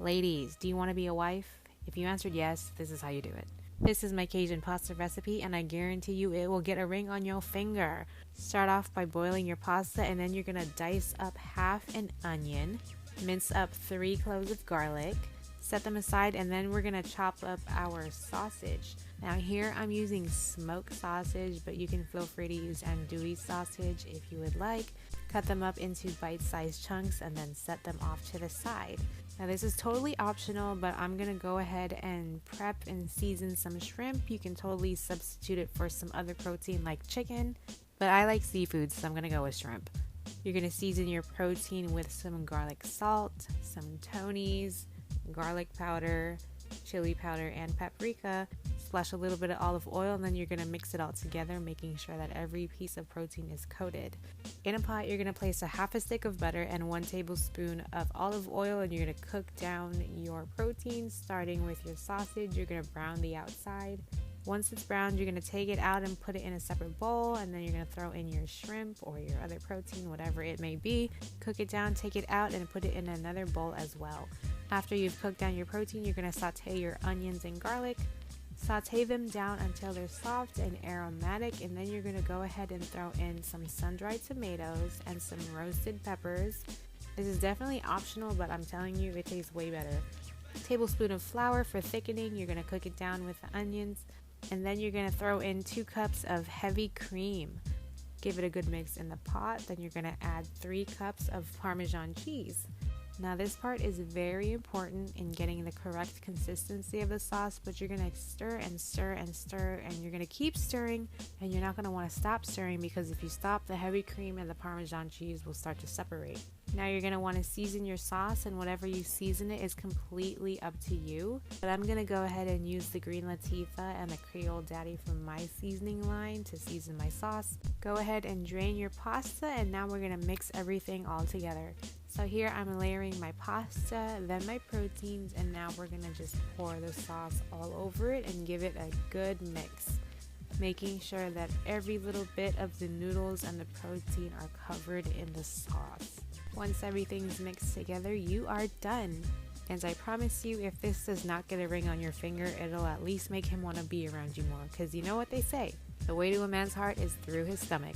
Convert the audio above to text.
Ladies, do you want to be a wife? If you answered yes, this is how you do it. This is my Cajun pasta recipe, and I guarantee you it will get a ring on your finger. Start off by boiling your pasta, and then you're going to dice up half an onion, mince up 3 cloves of garlic, set them aside, and then we're going to chop up our sausage. Now here I'm using smoked sausage, but you can feel free to use andouille sausage if you would like. Cut them up into bite-sized chunks and then set them off to the side. Now this is totally optional, but I'm gonna go ahead and prep and season some shrimp. You can totally substitute it for some other protein like chicken, but I like seafood, so I'm gonna go with shrimp. You're gonna season your protein with some garlic salt, some Tony's, garlic powder, chili powder, and paprika. Splash a little bit of olive oil, and then you're going to mix it all together, making sure that every piece of protein is coated. In a pot, you're going to place a half a stick of butter and 1 tablespoon of olive oil, and you're going to cook down your protein, starting with your sausage. You're going to brown the outside. Once it's browned, you're going to take it out and put it in a separate bowl, and then you're going to throw in your shrimp or your other protein, whatever it may be. Cook it down, take it out, and put it in another bowl as well. After you've cooked down your protein, you're going to saute your onions and garlic. Saute them down until they're soft and aromatic, and then you're going to go ahead and throw in some sun-dried tomatoes and some roasted peppers. This is definitely optional, but I'm telling you, it tastes way better. A tablespoon of flour for thickening. You're going to cook it down with the onions, and then you're going to throw in 2 cups of heavy cream. Give it a good mix in the pot. Then you're going to add 3 cups of Parmesan cheese. Now this part is very important in getting the correct consistency of the sauce, but you're going to stir and stir and stir, and you're going to keep stirring, and you're not going to want to stop stirring, because if you stop, the heavy cream and the Parmesan cheese will start to separate. Now you're going to want to season your sauce, and whatever you season it is completely up to you. But I'm going to go ahead and use the Green Latifah and the Creole Daddy from my seasoning line to season my sauce. Go ahead and drain your pasta, and now we're going to mix everything all together. So here I'm layering my pasta, then my proteins, and now we're going to just pour the sauce all over it and give it a good mix, making sure that every little bit of the noodles and the protein are covered in the sauce. Once everything's mixed together, you are done. And I promise you, if this does not get a ring on your finger, it'll at least make him want to be around you more, because you know what they say, the way to a man's heart is through his stomach.